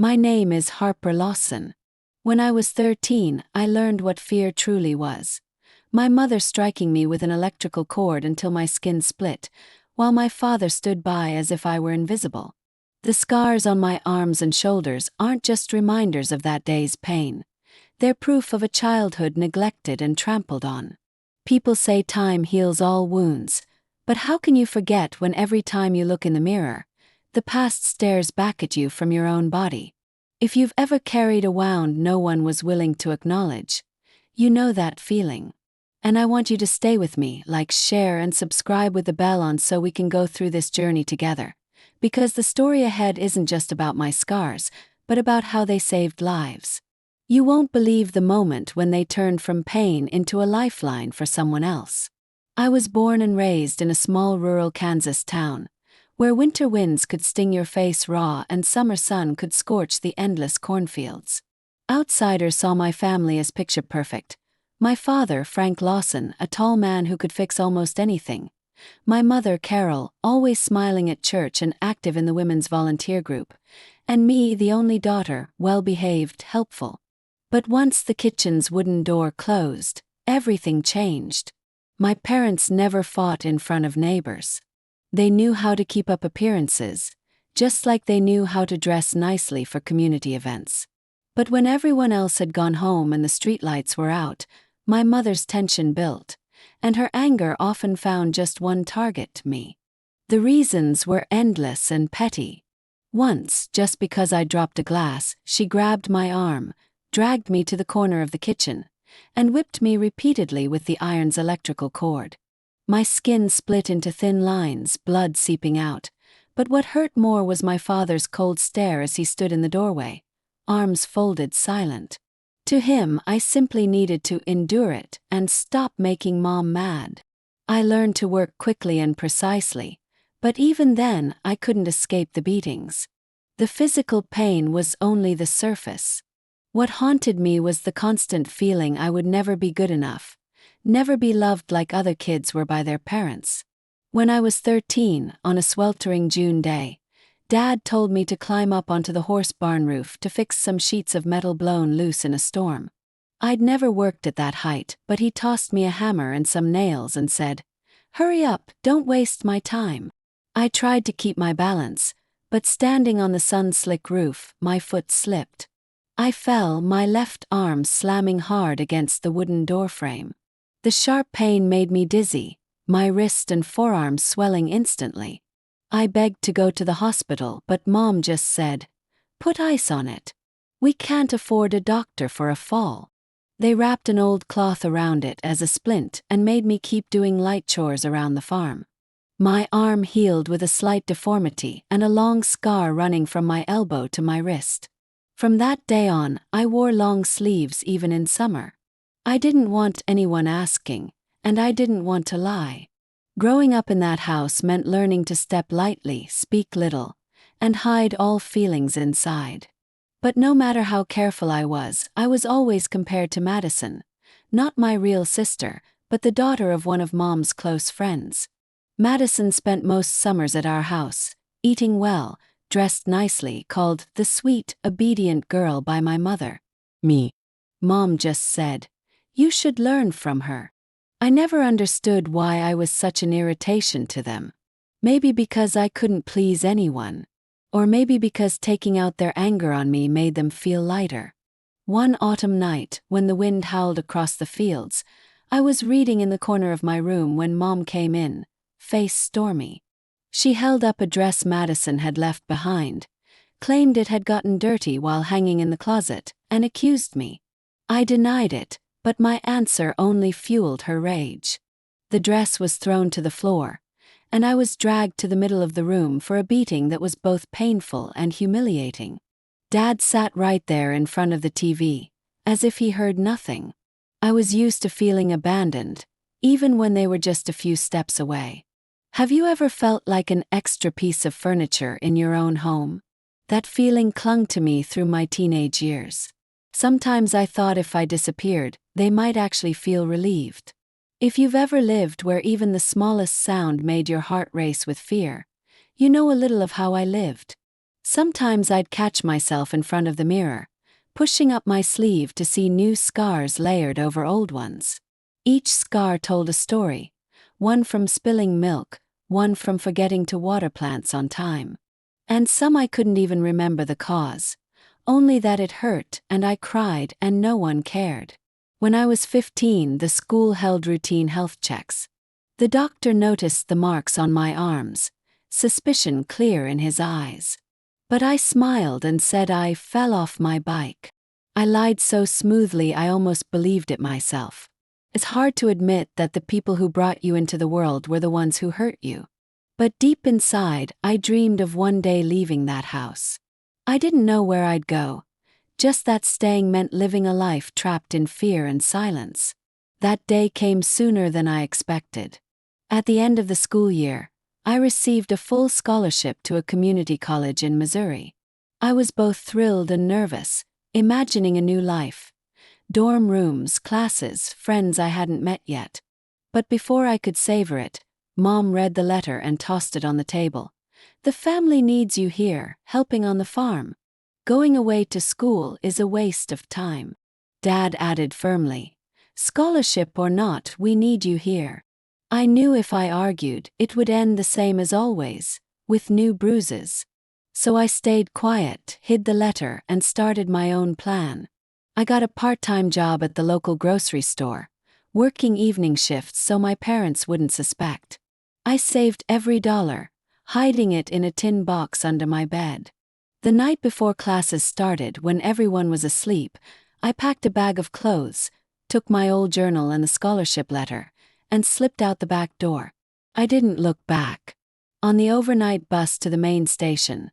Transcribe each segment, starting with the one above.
My name is Harper Lawson. When I was 13, I learned what fear truly was. My mother striking me with an electrical cord until my skin split, while my father stood by as if I were invisible. The scars on my arms and shoulders aren't just reminders of that day's pain. They're proof of a childhood neglected and trampled on. People say time heals all wounds, but how can you forget when every time you look in the mirror, the past stares back at you from your own body? If you've ever carried a wound no one was willing to acknowledge, you know that feeling. And I want you to stay with me, like, share, and subscribe with the bell on so we can go through this journey together. Because the story ahead isn't just about my scars, but about how they saved lives. You won't believe the moment when they turned from pain into a lifeline for someone else. I was born and raised in a small rural Kansas town, where winter winds could sting your face raw and summer sun could scorch the endless cornfields. Outsiders saw my family as picture perfect. My father, Frank Lawson, a tall man who could fix almost anything. My mother, Carol, always smiling at church and active in the women's volunteer group. And me, the only daughter, well-behaved, helpful. But once the kitchen's wooden door closed, everything changed. My parents never fought in front of neighbors. They knew how to keep up appearances, just like they knew how to dress nicely for community events. But when everyone else had gone home and the streetlights were out, my mother's tension built, and her anger often found just one target: me. The reasons were endless and petty. Once, just because I dropped a glass, she grabbed my arm, dragged me to the corner of the kitchen, and whipped me repeatedly with the iron's electrical cord. My skin split into thin lines, blood seeping out, but what hurt more was my father's cold stare as he stood in the doorway, arms folded, silent. To him, I simply needed to endure it and stop making Mom mad. I learned to work quickly and precisely, but even then I couldn't escape the beatings. The physical pain was only the surface. What haunted me was the constant feeling I would never be good enough, never be loved like other kids were by their parents. When I was 13, on a sweltering June day, Dad told me to climb up onto the horse barn roof to fix some sheets of metal blown loose in a storm. I'd never worked at that height, but he tossed me a hammer and some nails and said, "Hurry up, don't waste my time." I tried to keep my balance, but standing on the sun-slick roof, my foot slipped. I fell, my left arm slamming hard against the wooden doorframe. The sharp pain made me dizzy, my wrist and forearm swelling instantly. I begged to go to the hospital, but Mom just said, "Put ice on it. We can't afford a doctor for a fall." They wrapped an old cloth around it as a splint and made me keep doing light chores around the farm. My arm healed with a slight deformity and a long scar running from my elbow to my wrist. From that day on, I wore long sleeves even in summer. I didn't want anyone asking, and I didn't want to lie. Growing up in that house meant learning to step lightly, speak little, and hide all feelings inside. But no matter how careful I was always compared to Madison, not my real sister, but the daughter of one of Mom's close friends. Madison spent most summers at our house, eating well, dressed nicely, called the sweet, obedient girl by my mother. Me. Mom just said, "You should learn from her." I never understood why I was such an irritation to them. Maybe because I couldn't please anyone. Or maybe because taking out their anger on me made them feel lighter. One autumn night, when the wind howled across the fields, I was reading in the corner of my room when Mom came in, face stormy. She held up a dress Madison had left behind, claimed it had gotten dirty while hanging in the closet, and accused me. I denied it, but my answer only fueled her rage. The dress was thrown to the floor, and I was dragged to the middle of the room for a beating that was both painful and humiliating. Dad sat right there in front of the TV, as if he heard nothing. I was used to feeling abandoned, even when they were just a few steps away. Have you ever felt like an extra piece of furniture in your own home? That feeling clung to me through my teenage years. Sometimes I thought if I disappeared, they might actually feel relieved. If you've ever lived where even the smallest sound made your heart race with fear, you know a little of how I lived. Sometimes I'd catch myself in front of the mirror, pushing up my sleeve to see new scars layered over old ones. Each scar told a story, one from spilling milk, one from forgetting to water plants on time. And some I couldn't even remember the cause, only that it hurt and I cried and no one cared. When I was 15, the school held routine health checks. The doctor noticed the marks on my arms, suspicion clear in his eyes. But I smiled and said I fell off my bike. I lied so smoothly I almost believed it myself. It's hard to admit that the people who brought you into the world were the ones who hurt you. But deep inside, I dreamed of one day leaving that house. I didn't know where I'd go, just that staying meant living a life trapped in fear and silence. That day came sooner than I expected. At the end of the school year, I received a full scholarship to a community college in Missouri. I was both thrilled and nervous, imagining a new life. Dorm rooms, classes, friends I hadn't met yet. But before I could savor it, Mom read the letter and tossed it on the table. The family needs you here, helping on the farm. Going away to school is a waste of time. Dad added firmly, scholarship or not, we need you here. I knew if I argued, it would end the same as always, with new bruises. So I stayed quiet, hid the letter, and started my own plan. I got a part-time job at the local grocery store, working evening shifts so my parents wouldn't suspect. I saved every dollar, hiding it in a tin box under my bed. The night before classes started, when everyone was asleep, I packed a bag of clothes, took my old journal and the scholarship letter, and slipped out the back door. I didn't look back. On the overnight bus to the main station,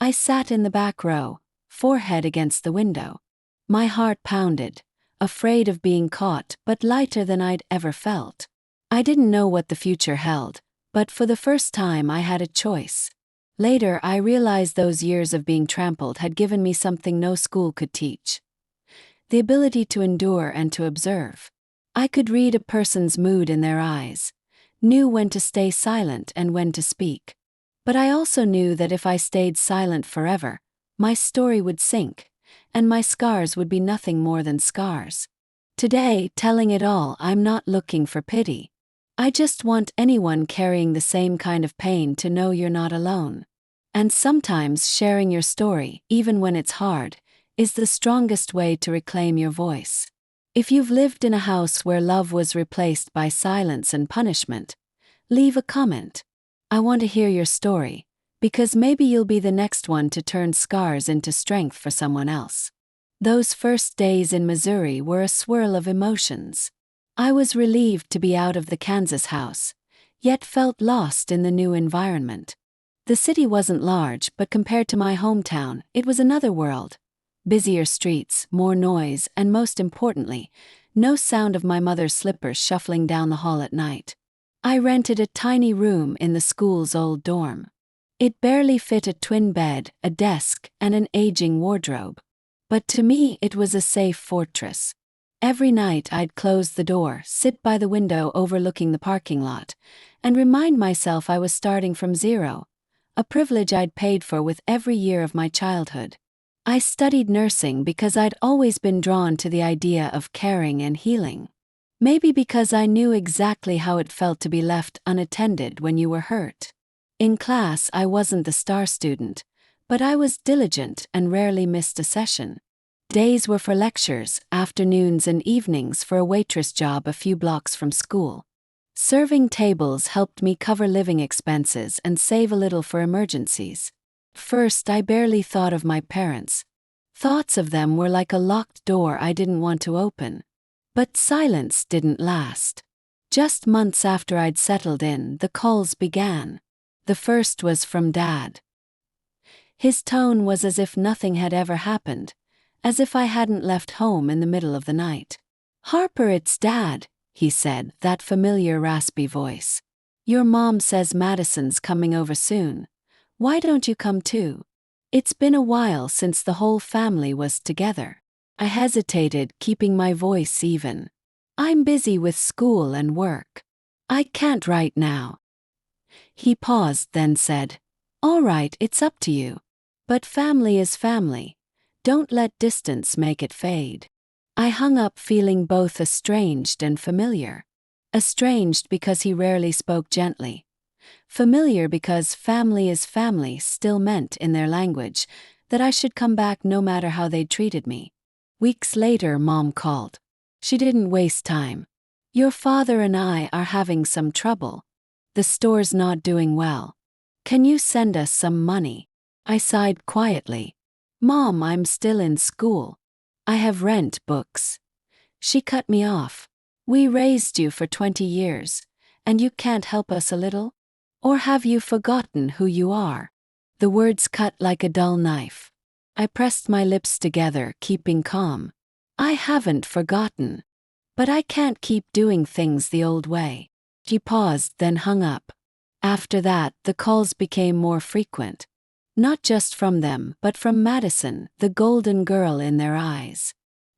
I sat in the back row, forehead against the window. My heart pounded, afraid of being caught but lighter than I'd ever felt. I didn't know what the future held, but for the first time I had a choice. Later I realized those years of being trampled had given me something no school could teach. The ability to endure and to observe. I could read a person's mood in their eyes, knew when to stay silent and when to speak. But I also knew that if I stayed silent forever, my story would sink, and my scars would be nothing more than scars. Today, telling it all, I'm not looking for pity. I just want anyone carrying the same kind of pain to know you're not alone. And sometimes sharing your story, even when it's hard, is the strongest way to reclaim your voice. If you've lived in a house where love was replaced by silence and punishment, leave a comment. I want to hear your story, because maybe you'll be the next one to turn scars into strength for someone else. Those first days in Missouri were a swirl of emotions. I was relieved to be out of the Kansas house, yet felt lost in the new environment. The city wasn't large, but compared to my hometown, it was another world. Busier streets, more noise, and most importantly, no sound of my mother's slippers shuffling down the hall at night. I rented a tiny room in the school's old dorm. It barely fit a twin bed, a desk, and an aging wardrobe. But to me it was a safe fortress. Every night I'd close the door, sit by the window overlooking the parking lot, and remind myself I was starting from zero, a privilege I'd paid for with every year of my childhood. I studied nursing because I'd always been drawn to the idea of caring and healing. Maybe because I knew exactly how it felt to be left unattended when you were hurt. In class I wasn't the star student, but I was diligent and rarely missed a session. Days were for lectures, afternoons and evenings for a waitress job a few blocks from school. Serving tables helped me cover living expenses and save a little for emergencies. First, I barely thought of my parents. Thoughts of them were like a locked door I didn't want to open. But silence didn't last. Just months after I'd settled in, the calls began. The first was from Dad. His tone was as if nothing had ever happened, as if I hadn't left home in the middle of the night. "Harper, it's Dad," he said, that familiar raspy voice. "Your mom says Madison's coming over soon. Why don't you come too? It's been a while since the whole family was together." I hesitated, keeping my voice even. "I'm busy with school and work. I can't right now." He paused, then said, "All right, it's up to you." But family is family. Don't let distance make it fade. I hung up feeling both estranged and familiar. Estranged because he rarely spoke gently. Familiar because family is family still meant in their language that I should come back no matter how they treated me. Weeks later, Mom called. She didn't waste time. Your father and I are having some trouble. The store's not doing well. Can you send us some money? I sighed quietly. Mom, I'm still in school. I have rent, books. She cut me off. We raised you for 20 years, and you can't help us a little? Or have you forgotten who you are? The words cut like a dull knife. I pressed my lips together, keeping calm. I haven't forgotten. But I can't keep doing things the old way. She paused, then hung up. After that, the calls became more frequent. Not just from them, but from Madison, the golden girl in their eyes.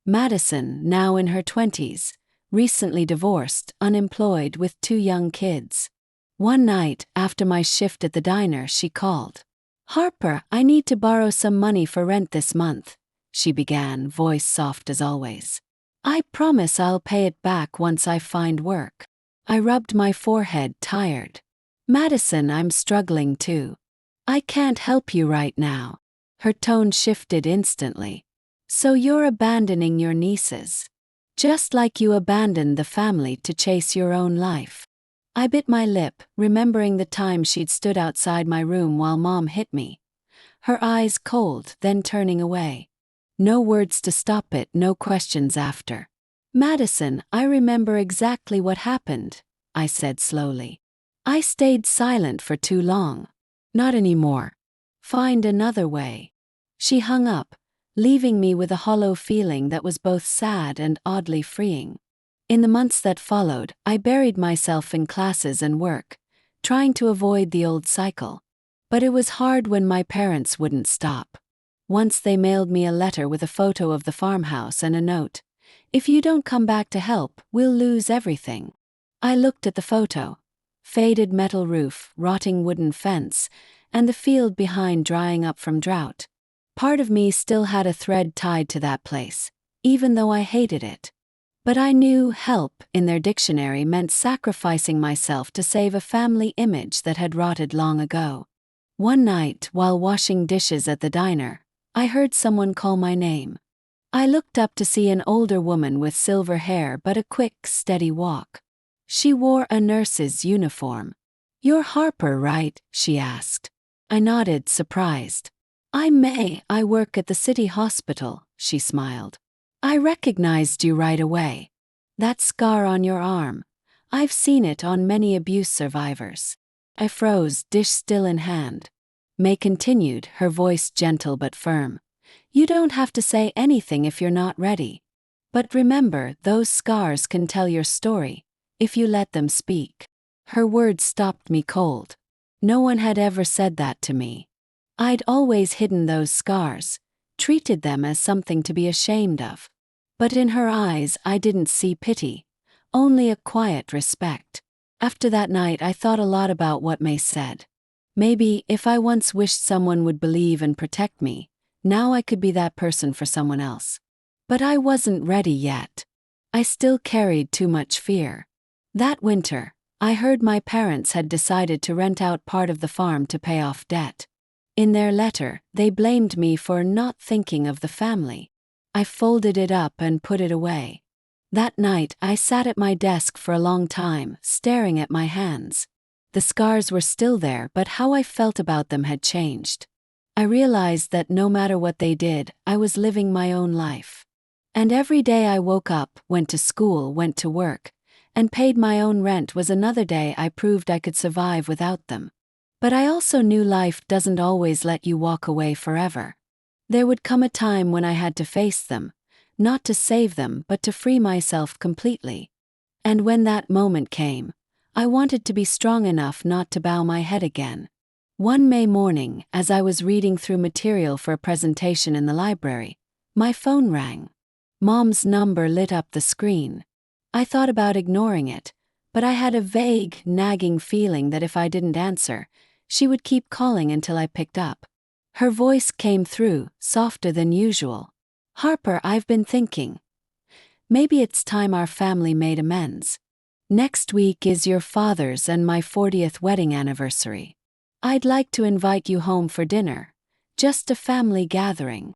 Madison, now in her 20s, recently divorced, unemployed with 2 young kids. One night, after my shift at the diner, she called. Harper, I need to borrow some money for rent this month, she began, voice soft as always. I promise I'll pay it back once I find work. I rubbed my forehead, tired. Madison, I'm struggling too. I can't help you right now. Her tone shifted instantly. So you're abandoning your nieces. Just like you abandoned the family to chase your own life. I bit my lip, remembering the time she'd stood outside my room while Mom hit me. Her eyes cold, then turning away. No words to stop it, no questions after. Madison, I remember exactly what happened, I said slowly. I stayed silent for too long. Not anymore. Find another way. She hung up, leaving me with a hollow feeling that was both sad and oddly freeing. In the months that followed, I buried myself in classes and work, trying to avoid the old cycle. But it was hard when my parents wouldn't stop. Once they mailed me a letter with a photo of the farmhouse and a note. If you don't come back to help, we'll lose everything. I looked at the photo. Faded metal roof, rotting wooden fence, and the field behind drying up from drought. Part of me still had a thread tied to that place, even though I hated it. But I knew help in their dictionary meant sacrificing myself to save a family image that had rotted long ago. One night, while washing dishes at the diner, I heard someone call my name. I looked up to see an older woman with silver hair but a quick, steady walk. She wore a nurse's uniform. You're Harper, right? She asked. I nodded, surprised. I'm May, I work at the city hospital, she smiled. I recognized you right away. That scar on your arm. I've seen it on many abuse survivors. I froze, dish still in hand. May continued, her voice gentle but firm. You don't have to say anything if you're not ready. But remember, those scars can tell your story, if you let them speak. Her words stopped me cold. No one had ever said that to me. I'd always hidden those scars, treated them as something to be ashamed of. But in her eyes I didn't see pity, only a quiet respect. After that night I thought a lot about what May said. Maybe, if I once wished someone would believe and protect me, now I could be that person for someone else. But I wasn't ready yet. I still carried too much fear. That winter, I heard my parents had decided to rent out part of the farm to pay off debt. In their letter, they blamed me for not thinking of the family. I folded it up and put it away. That night, I sat at my desk for a long time, staring at my hands. The scars were still there, but how I felt about them had changed. I realized that no matter what they did, I was living my own life. And every day I woke up, went to school, went to work, and paid my own rent was another day I proved I could survive without them. But I also knew life doesn't always let you walk away forever. There would come a time when I had to face them, not to save them but to free myself completely. And when that moment came, I wanted to be strong enough not to bow my head again. One May morning, as I was reading through material for a presentation in the library, my phone rang. Mom's number lit up the screen. I thought about ignoring it, but I had a vague, nagging feeling that if I didn't answer, she would keep calling until I picked up. Her voice came through, softer than usual. "Harper, I've been thinking. Maybe it's time our family made amends. Next week is your father's and my 40th wedding anniversary. I'd like to invite you home for dinner. Just a family gathering."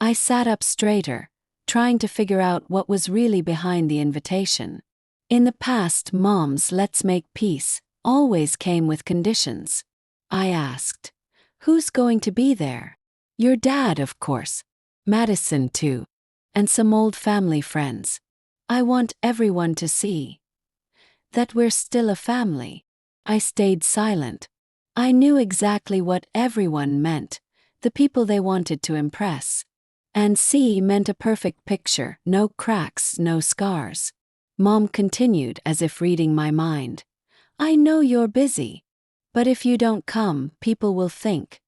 I sat up straighter, trying to figure out what was really behind the invitation. In the past, Mom's "let's make peace" always came with conditions. I asked, "Who's going to be there?" "Your dad, of course. Madison, too. And some old family friends. I want everyone to see that we're still a family." I stayed silent. I knew exactly what everyone meant, the people they wanted to impress. And "see" meant a perfect picture, no cracks, no scars. Mom continued as if reading my mind. "I know you're busy. But if you don't come, people will think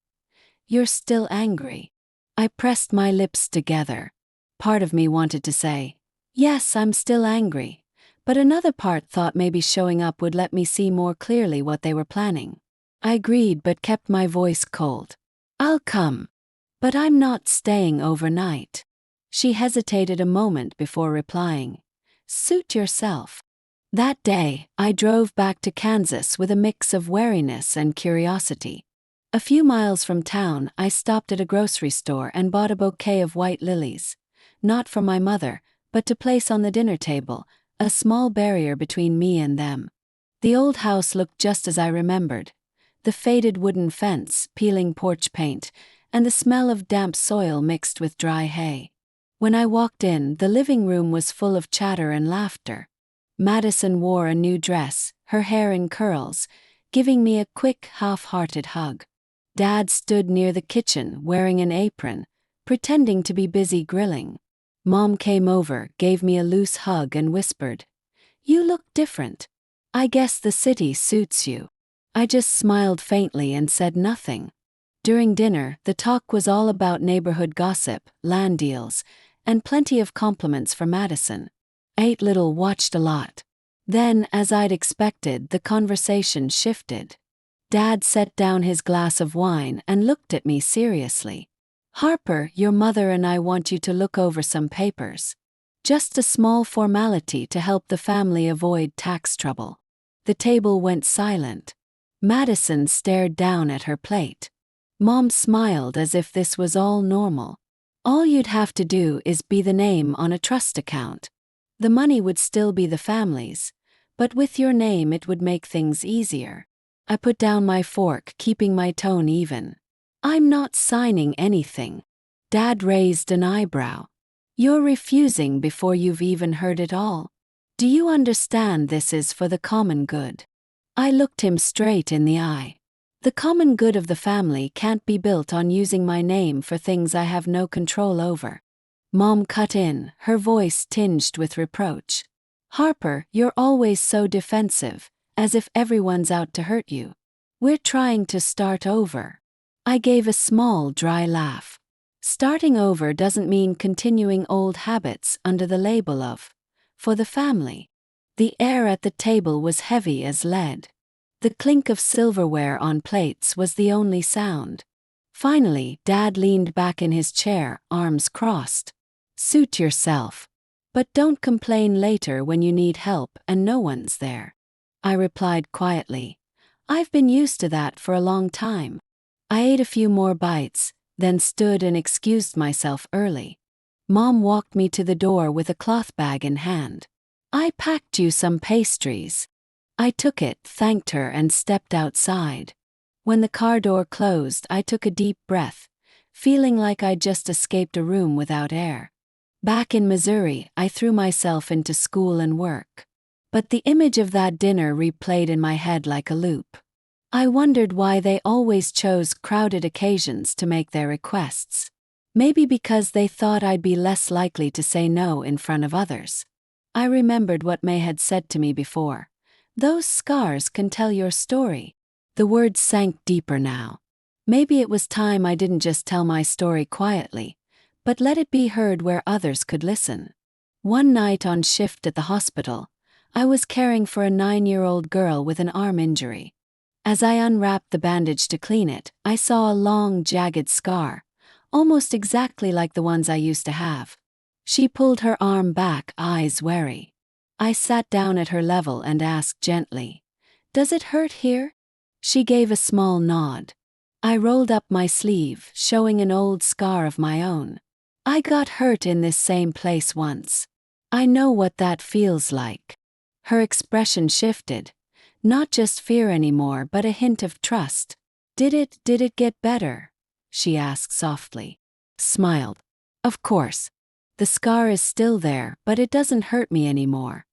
you're still angry." I pressed my lips together. Part of me wanted to say, "Yes, I'm still angry," but another part thought maybe showing up would let me see more clearly what they were planning. I agreed but kept my voice cold. "I'll come. But I'm not staying overnight." She hesitated a moment before replying, "Suit yourself." That day, I drove back to Kansas with a mix of wariness and curiosity. A few miles from town, I stopped at a grocery store and bought a bouquet of white lilies. Not for my mother, but to place on the dinner table, a small barrier between me and them. The old house looked just as I remembered. The faded wooden fence, peeling porch paint, and the smell of damp soil mixed with dry hay. When I walked in, the living room was full of chatter and laughter. Madison wore a new dress, her hair in curls, giving me a quick, half-hearted hug. Dad stood near the kitchen, wearing an apron, pretending to be busy grilling. Mom came over, gave me a loose hug and whispered, "You look different. I guess the city suits you." I just smiled faintly and said nothing. During dinner, the talk was all about neighborhood gossip, land deals, and plenty of compliments for Madison. I ate little, watched a lot. Then, as I'd expected, the conversation shifted. Dad set down his glass of wine and looked at me seriously. "Harper, your mother and I want you to look over some papers. Just a small formality to help the family avoid tax trouble." The table went silent. Madison stared down at her plate. Mom smiled as if this was all normal. "All you'd have to do is be the name on a trust account. The money would still be the family's, but with your name it would make things easier." I put down my fork, keeping my tone even. "I'm not signing anything." Dad raised an eyebrow. "You're refusing before you've even heard it all. Do you understand this is for the common good?" I looked him straight in the eye. "The common good of the family can't be built on using my name for things I have no control over." Mom cut in, her voice tinged with reproach. "Harper, you're always so defensive, as if everyone's out to hurt you. We're trying to start over." I gave a small, dry laugh. Starting over doesn't mean continuing old habits under the label of "for the family." The air at the table was heavy as lead. The clink of silverware on plates was the only sound. Finally, Dad leaned back in his chair, arms crossed. "Suit yourself. But don't complain later when you need help and no one's there." I replied quietly, "I've been used to that for a long time." I ate a few more bites, then stood and excused myself early. Mom walked me to the door with a cloth bag in hand. "I packed you some pastries." I took it, thanked her, and stepped outside. When the car door closed, I took a deep breath, feeling like I'd just escaped a room without air. Back in Missouri, I threw myself into school and work. But the image of that dinner replayed in my head like a loop. I wondered why they always chose crowded occasions to make their requests. Maybe because they thought I'd be less likely to say no in front of others. I remembered what May had said to me before. "Those scars can tell your story." The words sank deeper now. Maybe it was time I didn't just tell my story quietly, but let it be heard where others could listen. One night on shift at the hospital, I was caring for a 9-year-old girl with an arm injury. As I unwrapped the bandage to clean it, I saw a long, jagged scar, almost exactly like the ones I used to have. She pulled her arm back, eyes wary. I sat down at her level and asked gently, "Does it hurt here?" She gave a small nod. I rolled up my sleeve, showing an old scar of my own. "I got hurt in this same place once. I know what that feels like." Her expression shifted. Not just fear anymore, but a hint of trust. Did it get better?" she asked softly. Smiled. "Of course. The scar is still there, but it doesn't hurt me anymore.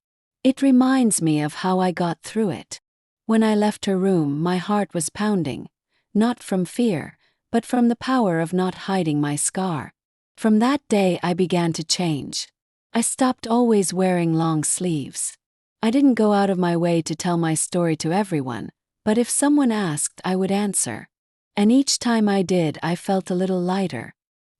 It reminds me of how I got through it." When I left her room, my heart was pounding, not from fear, but from the power of not hiding my scar. From that day, I began to change. I stopped always wearing long sleeves. I didn't go out of my way to tell my story to everyone, but if someone asked, I would answer. And each time I did, I felt a little lighter.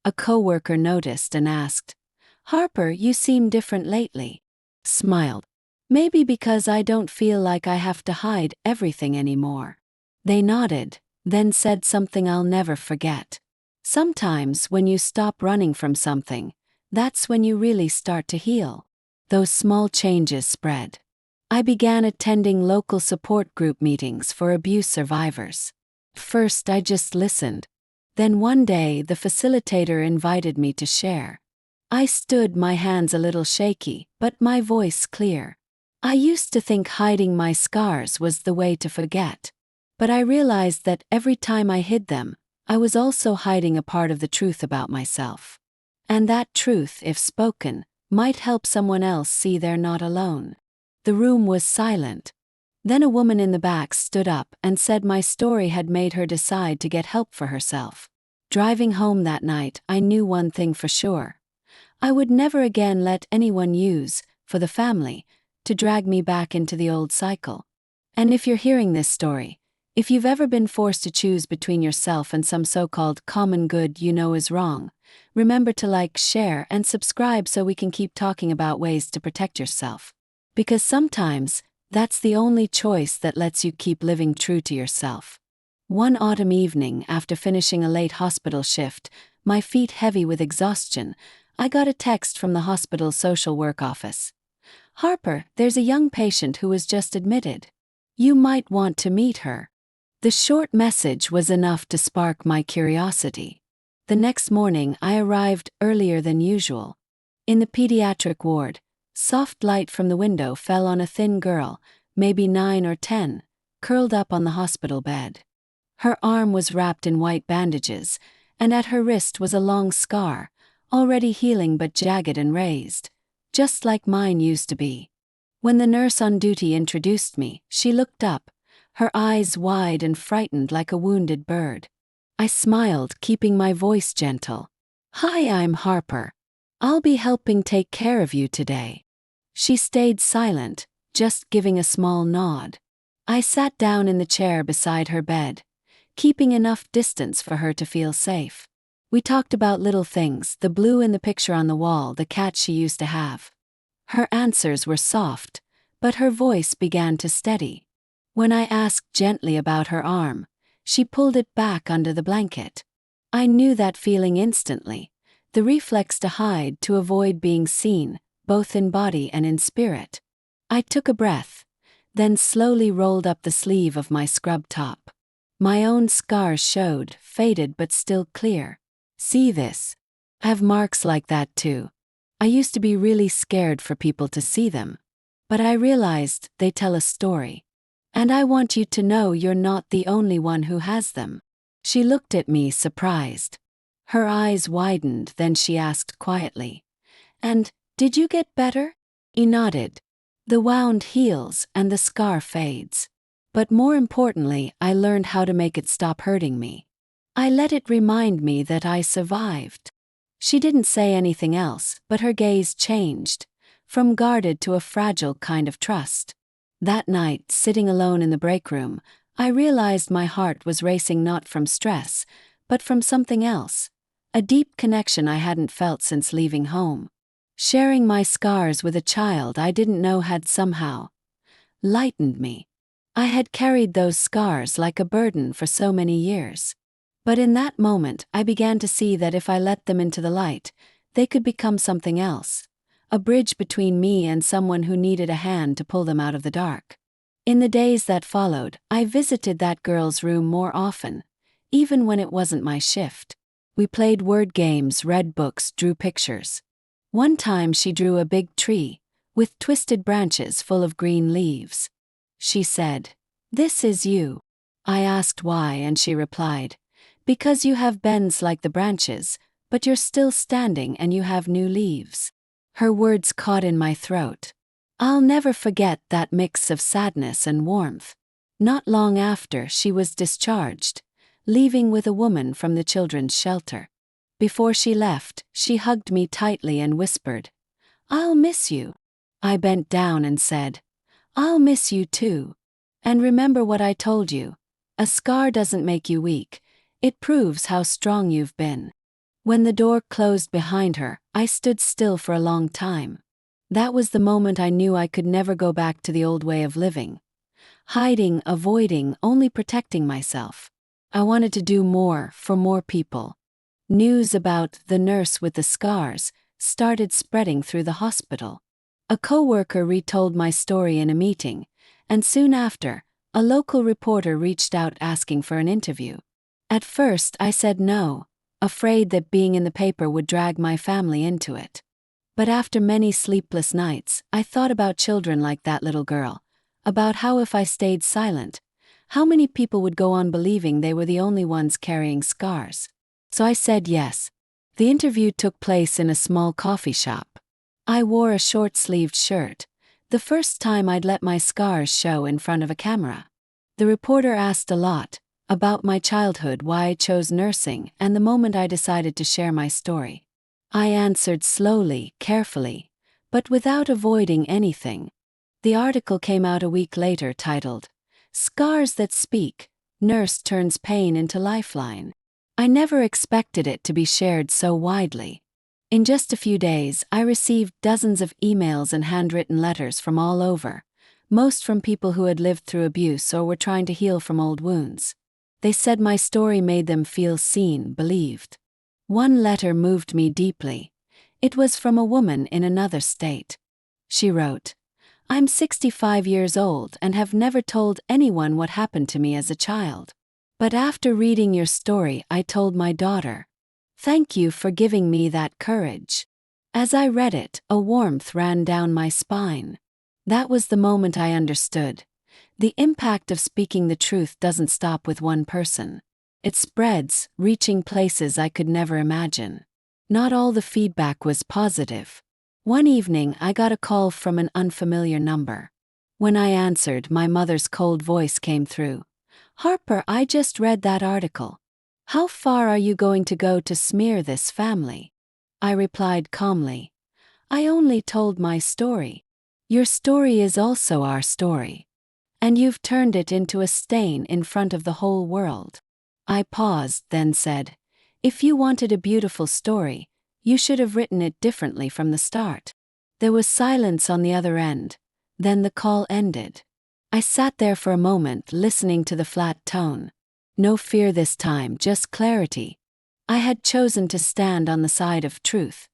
A coworker noticed and asked, "Harper, you seem different lately." Smiled. "Maybe because I don't feel like I have to hide everything anymore." They nodded, then said something I'll never forget. "Sometimes when you stop running from something, that's when you really start to heal." Those small changes spread. I began attending local support group meetings for abuse survivors. First, I just listened. Then one day, the facilitator invited me to share. I stood, my hands a little shaky, but my voice clear. I used to think hiding my scars was the way to forget. But I realized that every time I hid them, I was also hiding a part of the truth about myself. And that truth, if spoken, might help someone else see they're not alone. The room was silent. Then a woman in the back stood up and said my story had made her decide to get help for herself. Driving home that night, I knew one thing for sure. I would never again let anyone use, for the family, to drag me back into the old cycle. And if you're hearing this story, if you've ever been forced to choose between yourself and some so-called common good you know is wrong, remember to like, share, and subscribe so we can keep talking about ways to protect yourself. Because sometimes, that's the only choice that lets you keep living true to yourself. One autumn evening, after finishing a late hospital shift, my feet heavy with exhaustion, I got a text from the hospital's social work office. "Harper, there's a young patient who was just admitted. You might want to meet her." The short message was enough to spark my curiosity. The next morning, I arrived earlier than usual. In the pediatric ward, soft light from the window fell on a thin girl, maybe 9 or 10, curled up on the hospital bed. Her arm was wrapped in white bandages, and at her wrist was a long scar, already healing but jagged and raised, just like mine used to be. When the nurse on duty introduced me, she looked up, her eyes wide and frightened like a wounded bird. I smiled, keeping my voice gentle. "Hi, I'm Harper. I'll be helping take care of you today." She stayed silent, just giving a small nod. I sat down in the chair beside her bed, keeping enough distance for her to feel safe. We talked about little things, the blue in the picture on the wall, the cat she used to have. Her answers were soft, but her voice began to steady. When I asked gently about her arm, she pulled it back under the blanket. I knew that feeling instantly, the reflex to hide to avoid being seen, both in body and in spirit. I took a breath, then slowly rolled up the sleeve of my scrub top. My own scars showed, faded but still clear. "See this? I have marks like that too. I used to be really scared for people to see them. But I realized they tell a story. And I want you to know you're not the only one who has them." She looked at me surprised. Her eyes widened, then she asked quietly, "And did you get better?" I nodded. "The wound heals and the scar fades. But more importantly, I learned how to make it stop hurting me. I let it remind me that I survived." She didn't say anything else, but her gaze changed, from guarded to a fragile kind of trust. That night, sitting alone in the break room, I realized my heart was racing not from stress, but from something else, a deep connection I hadn't felt since leaving home. Sharing my scars with a child I didn't know had somehow lightened me. I had carried those scars like a burden for so many years. But in that moment, I began to see that if I let them into the light, they could become something else. A bridge between me and someone who needed a hand to pull them out of the dark. In the days that followed, I visited that girl's room more often, even when it wasn't my shift. We played word games, read books, drew pictures. One time she drew a big tree, with twisted branches full of green leaves. She said, "This is you." I asked why, and she replied, "Because you have bends like the branches, but you're still standing and you have new leaves." Her words caught in my throat. I'll never forget that mix of sadness and warmth. Not long after, she was discharged, leaving with a woman from the children's shelter. Before she left, she hugged me tightly and whispered, "I'll miss you." I bent down and said, "I'll miss you too. And remember what I told you. A scar doesn't make you weak. It proves how strong you've been." When the door closed behind her, I stood still for a long time. That was the moment I knew I could never go back to the old way of living. Hiding, avoiding, only protecting myself. I wanted to do more for more people. News about the nurse with the scars started spreading through the hospital. A coworker retold my story in a meeting, and soon after, a local reporter reached out asking for an interview. At first, I said no, afraid that being in the paper would drag my family into it. But after many sleepless nights, I thought about children like that little girl, about how if I stayed silent, how many people would go on believing they were the only ones carrying scars. So I said yes. The interview took place in a small coffee shop. I wore a short-sleeved shirt, the first time I'd let my scars show in front of a camera. The reporter asked a lot about my childhood, why I chose nursing, and the moment I decided to share my story. I answered slowly, carefully, but without avoiding anything. The article came out a week later titled, "Scars That Speak, Nurse Turns Pain into Lifeline." I never expected it to be shared so widely. In just a few days, I received dozens of emails and handwritten letters from all over, most from people who had lived through abuse or were trying to heal from old wounds. They said my story made them feel seen, believed. One letter moved me deeply. It was from a woman in another state. She wrote, "I'm 65 years old and have never told anyone what happened to me as a child. But after reading your story, I told my daughter. Thank you for giving me that courage." As I read it, a warmth ran down my spine. That was the moment I understood. The impact of speaking the truth doesn't stop with one person. It spreads, reaching places I could never imagine. Not all the feedback was positive. One evening, I got a call from an unfamiliar number. When I answered, my mother's cold voice came through. "Harper, I just read that article. How far are you going to go to smear this family?" I replied calmly, "I only told my story. Your story is also our story. And you've turned it into a stain in front of the whole world." I paused, then said, "If you wanted a beautiful story, you should have written it differently from the start." There was silence on the other end. Then the call ended. I sat there for a moment, listening to the flat tone. No fear this time, just clarity. I had chosen to stand on the side of truth,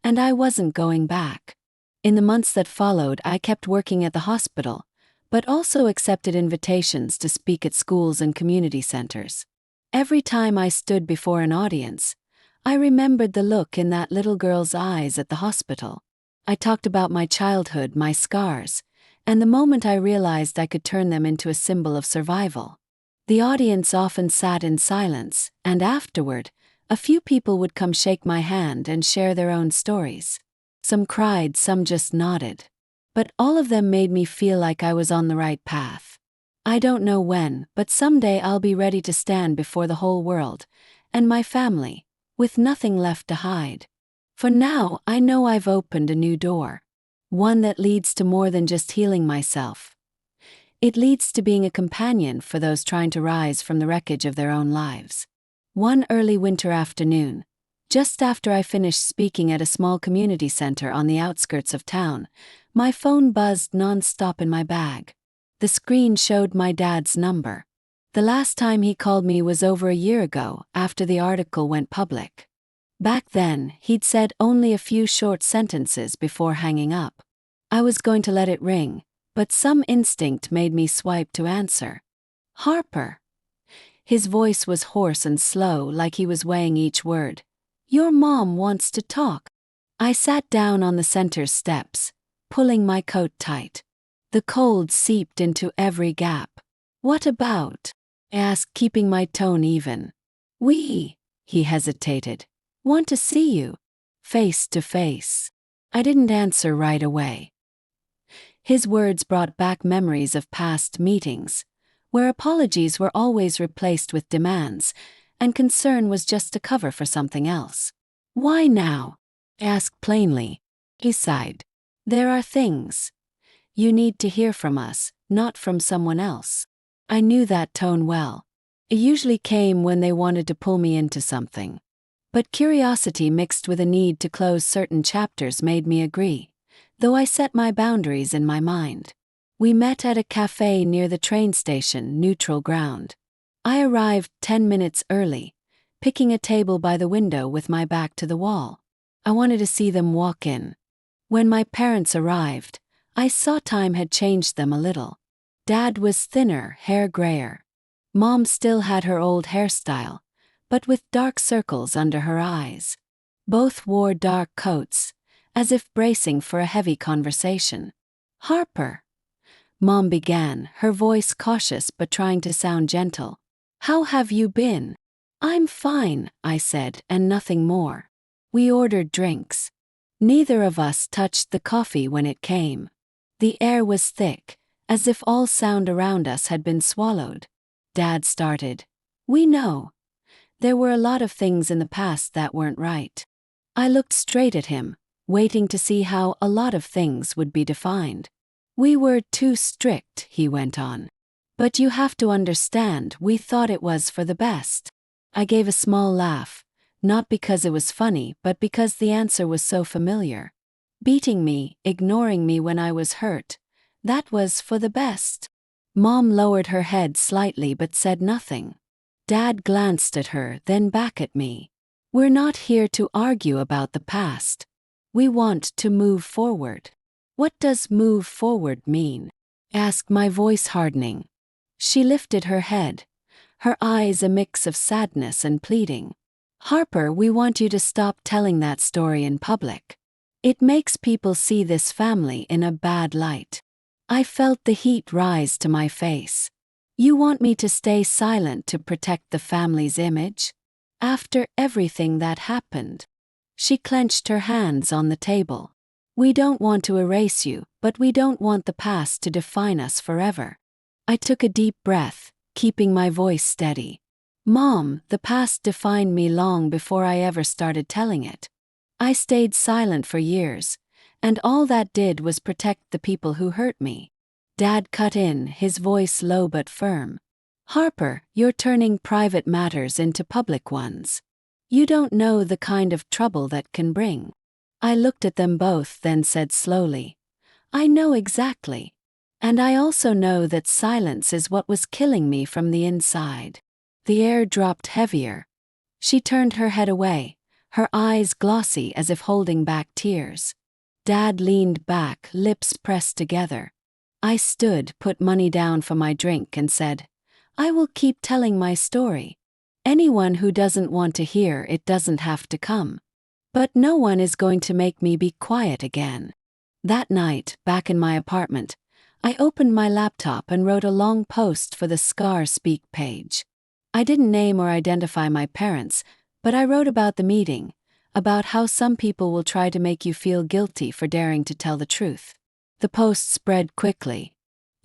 and I wasn't going back. In the months that followed, I kept working at the hospital, but also accepted invitations to speak at schools and community centers. Every time I stood before an audience, I remembered the look in that little girl's eyes at the hospital. I talked about my childhood, my scars, and the moment I realized I could turn them into a symbol of survival. The audience often sat in silence, and afterward, a few people would come shake my hand and share their own stories. Some cried, some just nodded. But all of them made me feel like I was on the right path. I don't know when, but someday I'll be ready to stand before the whole world, and my family, with nothing left to hide. For now, I know I've opened a new door. One that leads to more than just healing myself. It leads to being a companion for those trying to rise from the wreckage of their own lives. One early winter afternoon, just after I finished speaking at a small community center on the outskirts of town, my phone buzzed non-stop in my bag. The screen showed my dad's number. The last time he called me was over a year ago, after the article went public. Back then, he'd said only a few short sentences before hanging up. I was going to let it ring, but some instinct made me swipe to answer. "Harper." His voice was hoarse and slow, like he was weighing each word. "Your mom wants to talk." I sat down on the center steps, pulling my coat tight. The cold seeped into every gap. "What about?" I asked, keeping my tone even. He hesitated. "Want to see you. Face to face." I didn't answer right away. His words brought back memories of past meetings, where apologies were always replaced with demands, and concern was just a cover for something else. "Why now?" I asked plainly. He sighed. "There are things you need to hear from us, not from someone else." I knew that tone well. It usually came when they wanted to pull me into something. But curiosity mixed with a need to close certain chapters made me agree, though I set my boundaries in my mind. We met at a cafe near the train station, neutral ground. I arrived 10 minutes early, picking a table by the window with my back to the wall. I wanted to see them walk in. When my parents arrived, I saw time had changed them a little. Dad was thinner, hair grayer. Mom still had her old hairstyle, but with dark circles under her eyes. Both wore dark coats, as if bracing for a heavy conversation. "Harper," Mom began, her voice cautious but trying to sound gentle. "How have you been?" "I'm fine," I said, and nothing more. We ordered drinks. Neither of us touched the coffee when it came. The air was thick, as if all sound around us had been swallowed. Dad started. "We know. There were a lot of things in the past that weren't right." I looked straight at him, waiting to see how a lot of things would be defined. "We were too strict," he went on. "But you have to understand, we thought it was for the best." I gave a small laugh, not because it was funny but because the answer was so familiar. Beating me, ignoring me when I was hurt, that was for the best. Mom lowered her head slightly but said nothing. Dad glanced at her, then back at me. "We're not here to argue about the past. We want to move forward." "What does move forward mean?" asked, my voice hardening. She lifted her head, her eyes a mix of sadness and pleading. "Harper, we want you to stop telling that story in public. It makes people see this family in a bad light." I felt the heat rise to my face. "You want me to stay silent to protect the family's image? After everything that happened?" She clenched her hands on the table. "We don't want to erase you, but we don't want the past to define us forever." I took a deep breath, keeping my voice steady. "Mom, the past defined me long before I ever started telling it. I stayed silent for years, and all that did was protect the people who hurt me." Dad cut in, his voice low but firm. "Harper, you're turning private matters into public ones. You don't know the kind of trouble that can bring." I looked at them both, then said slowly, "I know exactly. And I also know that silence is what was killing me from the inside." The air dropped heavier. She turned her head away, her eyes glossy as if holding back tears. Dad leaned back, lips pressed together. I stood, put money down for my drink and said, "I will keep telling my story. Anyone who doesn't want to hear it doesn't have to come. But no one is going to make me be quiet again." That night, back in my apartment, I opened my laptop and wrote a long post for the Scar Speak page. I didn't name or identify my parents, but I wrote about the meeting, about how some people will try to make you feel guilty for daring to tell the truth. The post spread quickly.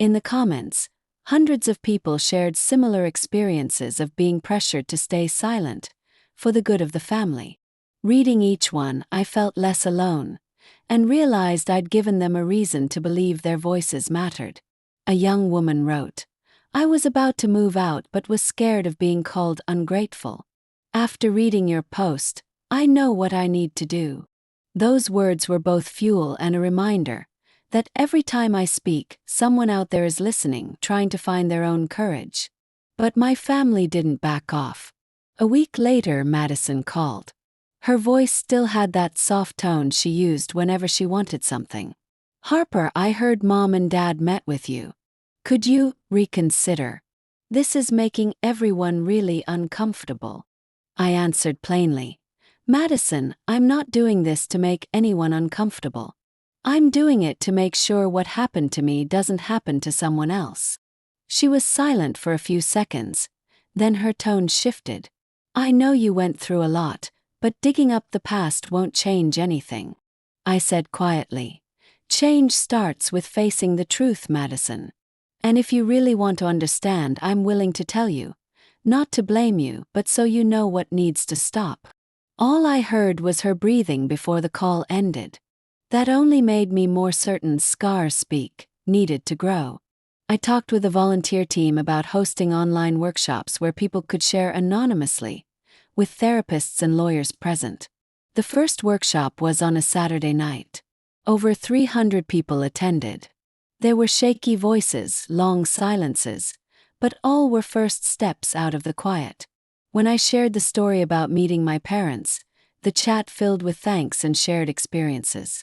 In the comments, hundreds of people shared similar experiences of being pressured to stay silent, for the good of the family. Reading each one, I felt less alone, and realized I'd given them a reason to believe their voices mattered. A young woman wrote, "I was about to move out but was scared of being called ungrateful. After reading your post, I know what I need to do." Those words were both fuel and a reminder That every time I speak, someone out there is listening, trying to find their own courage. But my family didn't back off. A week later, Madison called. Her voice still had that soft tone she used whenever she wanted something. "Harper, I heard Mom and Dad met with you. Could you reconsider? This is making everyone really uncomfortable." I answered plainly, "Madison, I'm not doing this to make anyone uncomfortable. I'm doing it to make sure what happened to me doesn't happen to someone else." She was silent for a few seconds, then her tone shifted. "I know you went through a lot, but digging up the past won't change anything." I said quietly, "Change starts with facing the truth, Madison. And if you really want to understand, I'm willing to tell you. Not to blame you, but so you know what needs to stop." All I heard was her breathing before the call ended. That only made me more certain scars speak, needed to grow. I talked with a volunteer team about hosting online workshops where people could share anonymously, with therapists and lawyers present. The first workshop was on a Saturday night. Over 300 people attended. There were shaky voices, long silences, but all were first steps out of the quiet. When I shared the story about meeting my parents, the chat filled with thanks and shared experiences.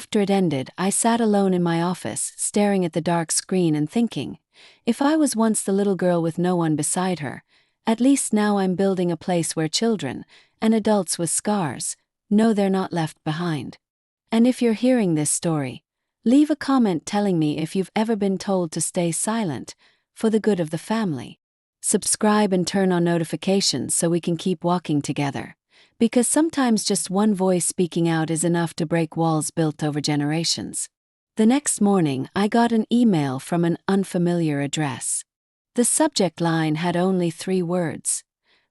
After it ended, I sat alone in my office, staring at the dark screen and thinking, if I was once the little girl with no one beside her, at least now I'm building a place where children, and adults with scars, know they're not left behind. And if you're hearing this story, leave a comment telling me if you've ever been told to stay silent, for the good of the family. Subscribe and turn on notifications so we can keep walking together. Because sometimes just one voice speaking out is enough to break walls built over generations. The next morning, I got an email from an unfamiliar address. The subject line had only 3 words: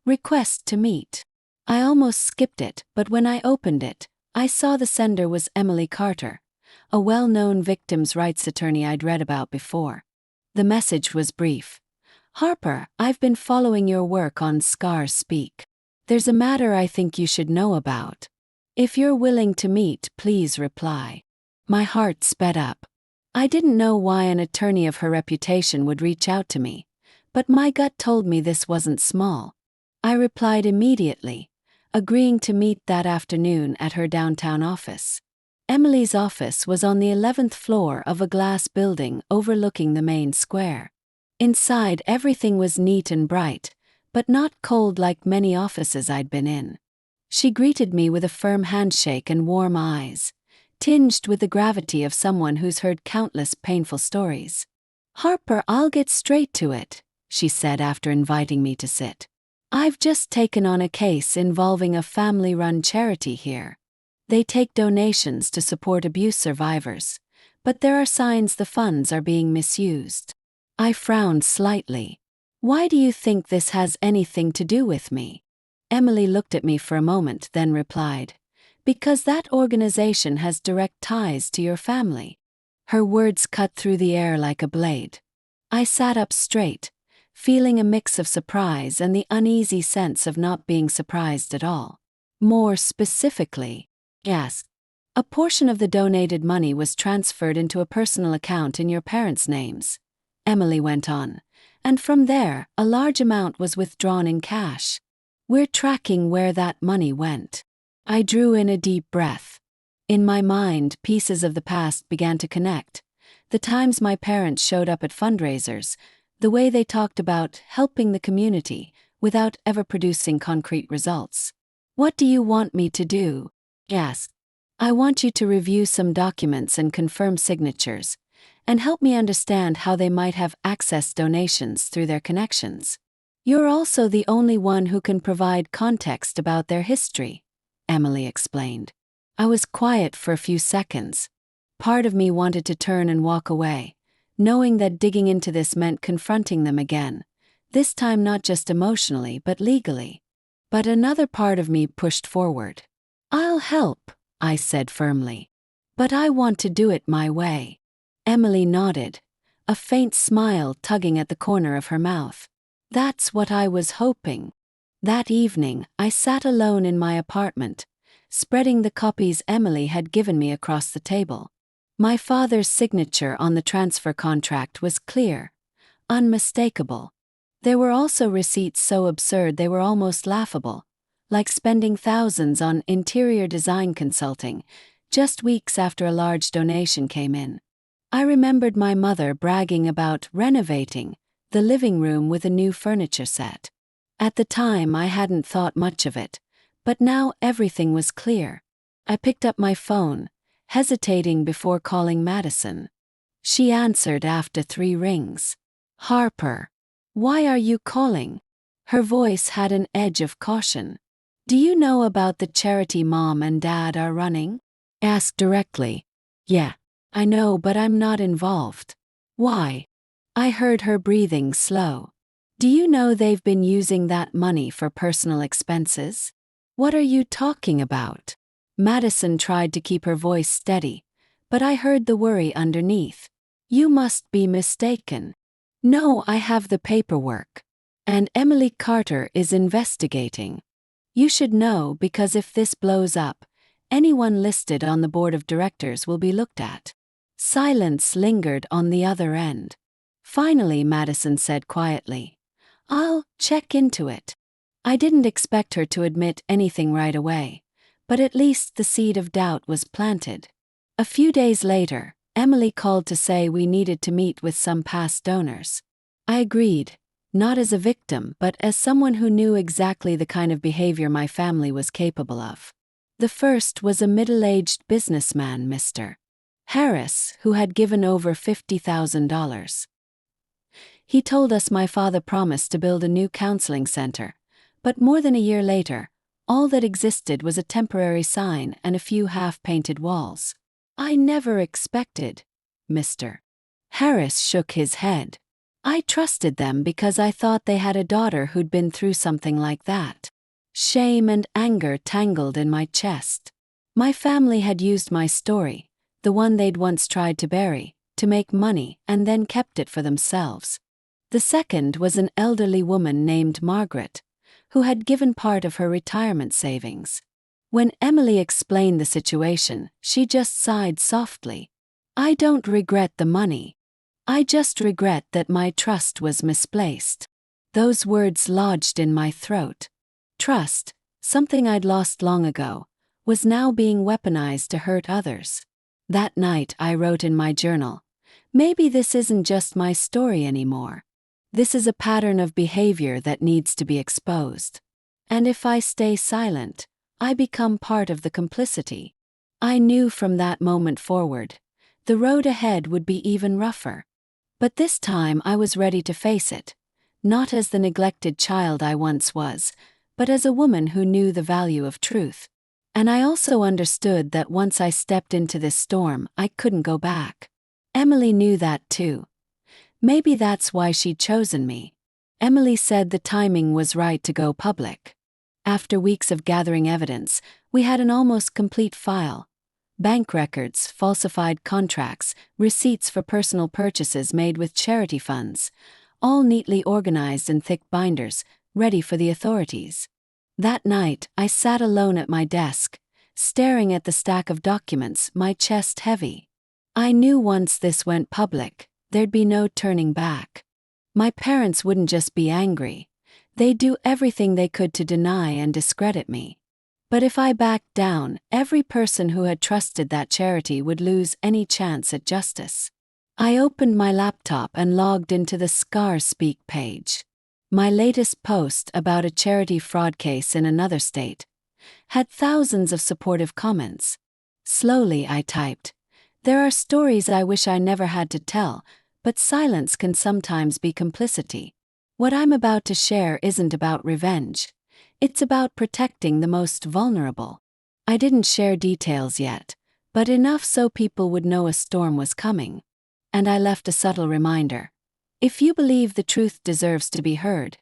"Request to meet." I almost skipped it, but when I opened it, I saw the sender was Emily Carter, a well-known victims' rights attorney I'd read about before. The message was brief. "Harper, I've been following your work on Scars Speak. There's a matter I think you should know about. If you're willing to meet, please reply." My heart sped up. I didn't know why an attorney of her reputation would reach out to me, but my gut told me this wasn't small. I replied immediately, agreeing to meet that afternoon at her downtown office. Emily's office was on the 11th floor of a glass building overlooking the main square. Inside, everything was neat and bright, but not cold like many offices I'd been in. She greeted me with a firm handshake and warm eyes, tinged with the gravity of someone who's heard countless painful stories. "Harper, I'll get straight to it," she said after inviting me to sit. "I've just taken on a case involving a family-run charity here. They take donations to support abuse survivors, but there are signs the funds are being misused." I frowned slightly. "Why do you think this has anything to do with me?" Emily looked at me for a moment, then replied, "Because that organization has direct ties to your family." Her words cut through the air like a blade. I sat up straight, feeling a mix of surprise and the uneasy sense of not being surprised at all. "More specifically?" "Yes. A portion of the donated money was transferred into a personal account in your parents' names," Emily went on, "and from there, a large amount was withdrawn in cash. We're tracking where that money went." I drew in a deep breath. In my mind, pieces of the past began to connect. The times my parents showed up at fundraisers, the way they talked about helping the community without ever producing concrete results. "What do you want me to do?" "Yes. I want you to review some documents and confirm signatures, and help me understand how they might have accessed donations through their connections. You're also the only one who can provide context about their history," Emily explained. I was quiet for a few seconds. Part of me wanted to turn and walk away, knowing that digging into this meant confronting them again, this time not just emotionally but legally. But another part of me pushed forward. "I'll help," I said firmly. "But I want to do it my way." Emily nodded, a faint smile tugging at the corner of her mouth. "That's what I was hoping." That evening, I sat alone in my apartment, spreading the copies Emily had given me across the table. My father's signature on the transfer contract was clear, unmistakable. There were also receipts so absurd they were almost laughable, like spending thousands on interior design consulting, just weeks after a large donation came in. I remembered my mother bragging about renovating the living room with a new furniture set. At the time, I hadn't thought much of it, but now everything was clear. I picked up my phone, hesitating before calling Madison. She answered after 3 rings. "Harper, why are you calling?" Her voice had an edge of caution. "Do you know about the charity Mom and Dad are running?" Asked directly. "Yeah, I know, but I'm not involved." "Why?" I heard her breathing slow. "Do you know they've been using that money for personal expenses?" "What are you talking about?" Madison tried to keep her voice steady, but I heard the worry underneath. "You must be mistaken." "No, I have the paperwork. And Emily Carter is investigating. You should know, because if this blows up, anyone listed on the board of directors will be looked at." Silence lingered on the other end. Finally, Madison said quietly, "I'll check into it." I didn't expect her to admit anything right away, but at least the seed of doubt was planted. A few days later, Emily called to say we needed to meet with some past donors. I agreed, not as a victim but as someone who knew exactly the kind of behavior my family was capable of. The first was a middle-aged businessman, Mr. Harris, who had given over $50,000. He told us my father promised to build a new counseling center, but more than a year later, all that existed was a temporary sign and a few half-painted walls. "I never expected." Mr. Harris shook his head. "I trusted them because I thought they had a daughter who'd been through something like that." Shame and anger tangled in my chest. My family had used my story, the one they'd once tried to bury, to make money and then kept it for themselves. The second was an elderly woman named Margaret, who had given part of her retirement savings. When Emily explained the situation, she just sighed softly. "I don't regret the money. I just regret that my trust was misplaced." Those words lodged in my throat. Trust, something I'd lost long ago, was now being weaponized to hurt others. That night I wrote in my journal, "Maybe this isn't just my story anymore. This is a pattern of behavior that needs to be exposed. And if I stay silent, I become part of the complicity." I knew from that moment forward, the road ahead would be even rougher. But this time I was ready to face it, not as the neglected child I once was, but as a woman who knew the value of truth. And I also understood that once I stepped into this storm, I couldn't go back. Emily knew that too. Maybe that's why she'd chosen me. Emily said the timing was right to go public. After weeks of gathering evidence, we had an almost complete file. Bank records, falsified contracts, receipts for personal purchases made with charity funds, all neatly organized in thick binders, ready for the authorities. That night, I sat alone at my desk, staring at the stack of documents, my chest heavy. I knew once this went public, there'd be no turning back. My parents wouldn't just be angry. They'd do everything they could to deny and discredit me. But if I backed down, every person who had trusted that charity would lose any chance at justice. I opened my laptop and logged into the Scar Speak page. My latest post about a charity fraud case in another state had thousands of supportive comments. Slowly I typed, "There are stories I wish I never had to tell, but silence can sometimes be complicity. What I'm about to share isn't about revenge. It's about protecting the most vulnerable." I didn't share details yet, but enough so people would know a storm was coming. And I left a subtle reminder. If you believe the truth deserves to be heard,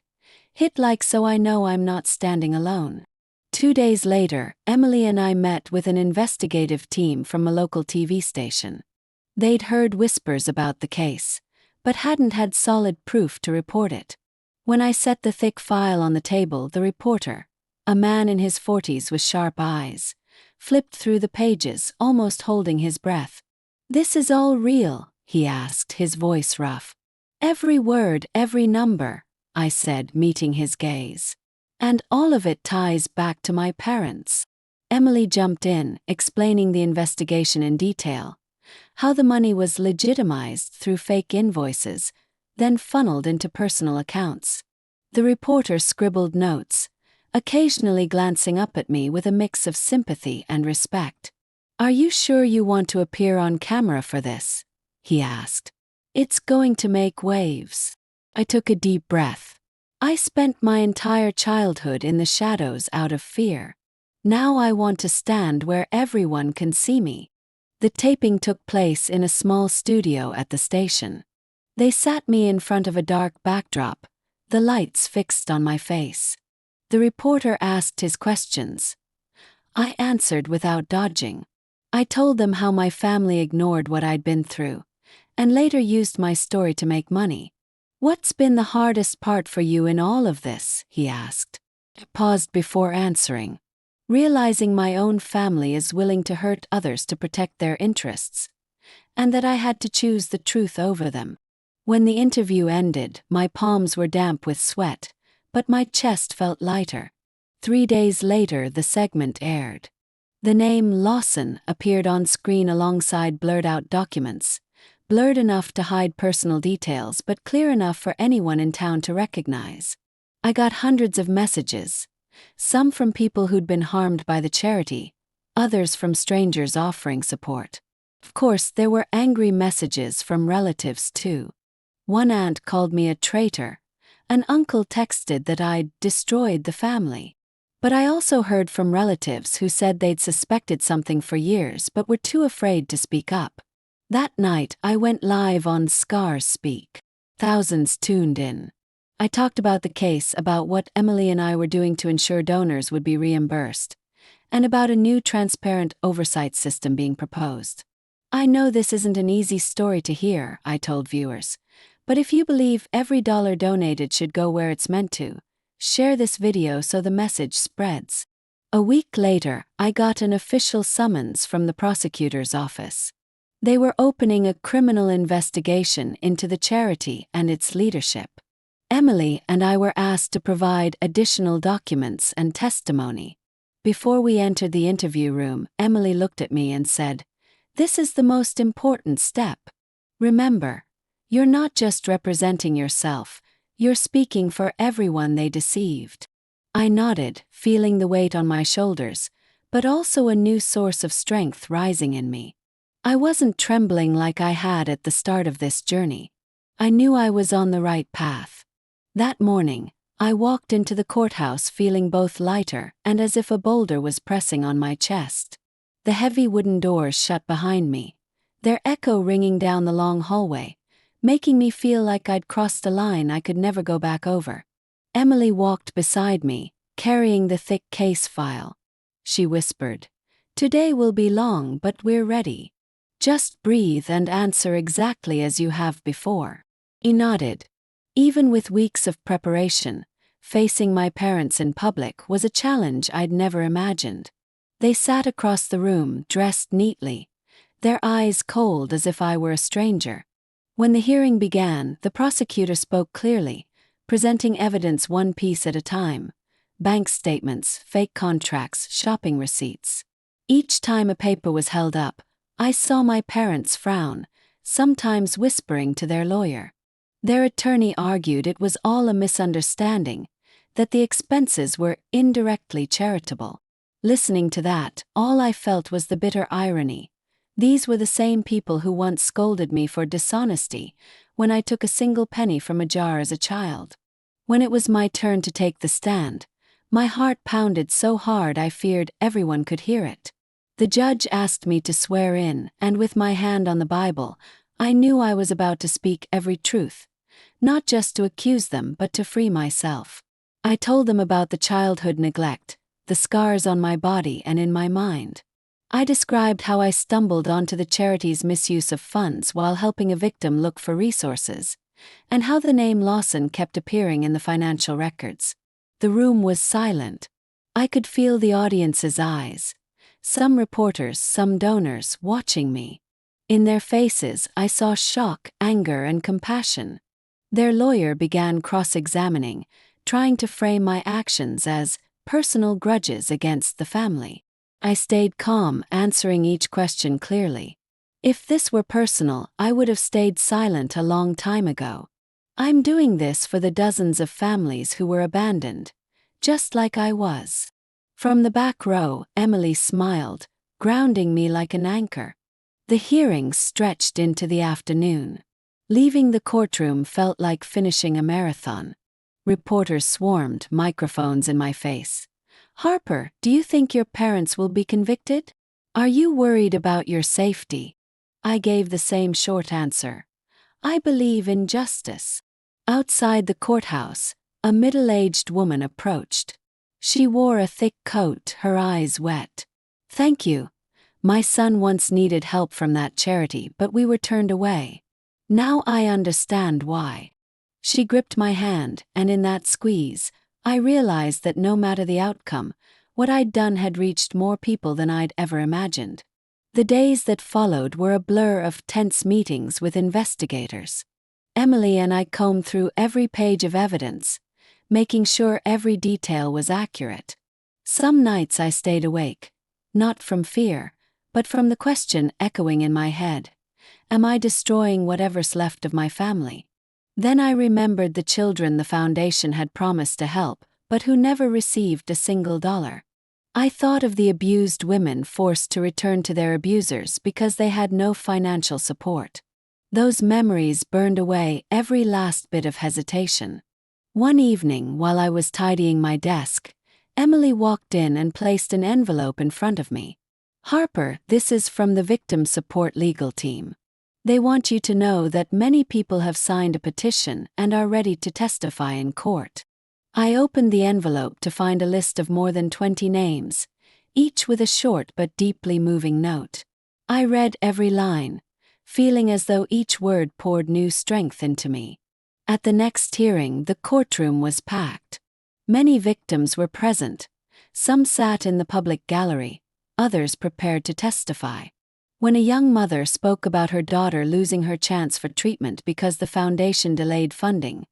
hit like so I know I'm not standing alone. 2 days later, Emily and I met with an investigative team from a local TV station. They'd heard whispers about the case, but hadn't had solid proof to report it. When I set the thick file on the table, the reporter, a man in his 40s with sharp eyes, flipped through the pages, almost holding his breath. "This is all real?" he asked, his voice rough. "Every word, every number," I said, meeting his gaze. "And all of it ties back to my parents." Emily jumped in, explaining the investigation in detail, how the money was legitimized through fake invoices, then funneled into personal accounts. The reporter scribbled notes, occasionally glancing up at me with a mix of sympathy and respect. "Are you sure you want to appear on camera for this?" he asked. "It's going to make waves." I took a deep breath. I spent my entire childhood in the shadows out of fear. Now I want to stand where everyone can see me. The taping took place in a small studio at the station. They sat me in front of a dark backdrop, the lights fixed on my face. The reporter asked his questions. I answered without dodging. I told them how my family ignored what I'd been through, and later used my story to make money. "What's been the hardest part for you in all of this?" he asked. I paused before answering, realizing my own family is willing to hurt others to protect their interests, and that I had to choose the truth over them. When the interview ended, my palms were damp with sweat, but my chest felt lighter. 3 days later, the segment aired. The name Lawson appeared on screen alongside blurred-out documents, blurred enough to hide personal details but clear enough for anyone in town to recognize. I got hundreds of messages, some from people who'd been harmed by the charity, others from strangers offering support. Of course, there were angry messages from relatives too. One aunt called me a traitor. An uncle texted that I'd destroyed the family. But I also heard from relatives who said they'd suspected something for years but were too afraid to speak up. That night, I went live on Scars Speak. Thousands tuned in. I talked about the case, about what Emily and I were doing to ensure donors would be reimbursed, and about a new transparent oversight system being proposed. "I know this isn't an easy story to hear," I told viewers, "but if you believe every dollar donated should go where it's meant to, share this video so the message spreads." A week later, I got an official summons from the prosecutor's office. They were opening a criminal investigation into the charity and its leadership. Emily and I were asked to provide additional documents and testimony. Before we entered the interview room, Emily looked at me and said, "This is the most important step. Remember, you're not just representing yourself, you're speaking for everyone they deceived." I nodded, feeling the weight on my shoulders, but also a new source of strength rising in me. I wasn't trembling like I had at the start of this journey. I knew I was on the right path. That morning, I walked into the courthouse feeling both lighter and as if a boulder was pressing on my chest. The heavy wooden doors shut behind me, their echo ringing down the long hallway, making me feel like I'd crossed a line I could never go back over. Emily walked beside me, carrying the thick case file. She whispered, "Today will be long, but we're ready. Just breathe and answer exactly as you have before." I nodded. Even with weeks of preparation, facing my parents in public was a challenge I'd never imagined. They sat across the room, dressed neatly, their eyes cold as if I were a stranger. When the hearing began, the prosecutor spoke clearly, presenting evidence one piece at a time: bank statements, fake contracts, shopping receipts. Each time a paper was held up, I saw my parents frown, sometimes whispering to their lawyer. Their attorney argued it was all a misunderstanding, that the expenses were indirectly charitable. Listening to that, all I felt was the bitter irony. These were the same people who once scolded me for dishonesty when I took a single penny from a jar as a child. When it was my turn to take the stand, my heart pounded so hard I feared everyone could hear it. The judge asked me to swear in, and with my hand on the Bible, I knew I was about to speak every truth, not just to accuse them but to free myself. I told them about the childhood neglect, the scars on my body and in my mind. I described how I stumbled onto the charity's misuse of funds while helping a victim look for resources, and how the name Lawson kept appearing in the financial records. The room was silent. I could feel the audience's eyes, some reporters, some donors, watching me. In their faces, I saw shock, anger, and compassion. Their lawyer began cross-examining, trying to frame my actions as personal grudges against the family. I stayed calm, answering each question clearly. If this were personal, I would have stayed silent a long time ago. I'm doing this for the dozens of families who were abandoned, just like I was. From the back row, Emily smiled, grounding me like an anchor. The hearing stretched into the afternoon. Leaving the courtroom felt like finishing a marathon. Reporters swarmed, microphones in my face. "Harper, do you think your parents will be convicted? Are you worried about your safety?" I gave the same short answer. I believe in justice. Outside the courthouse, a middle-aged woman approached. She wore a thick coat, her eyes wet. "Thank you. My son once needed help from that charity, but we were turned away. Now I understand why." She gripped my hand, and in that squeeze, I realized that no matter the outcome, what I'd done had reached more people than I'd ever imagined. The days that followed were a blur of tense meetings with investigators. Emily and I combed through every page of evidence, making sure every detail was accurate. Some nights I stayed awake, not from fear, but from the question echoing in my head: am I destroying whatever's left of my family? Then I remembered the children the foundation had promised to help, but who never received a single dollar. I thought of the abused women forced to return to their abusers because they had no financial support. Those memories burned away every last bit of hesitation. One evening, while I was tidying my desk, Emily walked in and placed an envelope in front of me. "Harper, this is from the Victim Support Legal Team. They want you to know that many people have signed a petition and are ready to testify in court." I opened the envelope to find a list of more than 20 names, each with a short but deeply moving note. I read every line, feeling as though each word poured new strength into me. At the next hearing, the courtroom was packed. Many victims were present. Some sat in the public gallery, others prepared to testify. When a young mother spoke about her daughter losing her chance for treatment because the foundation delayed funding,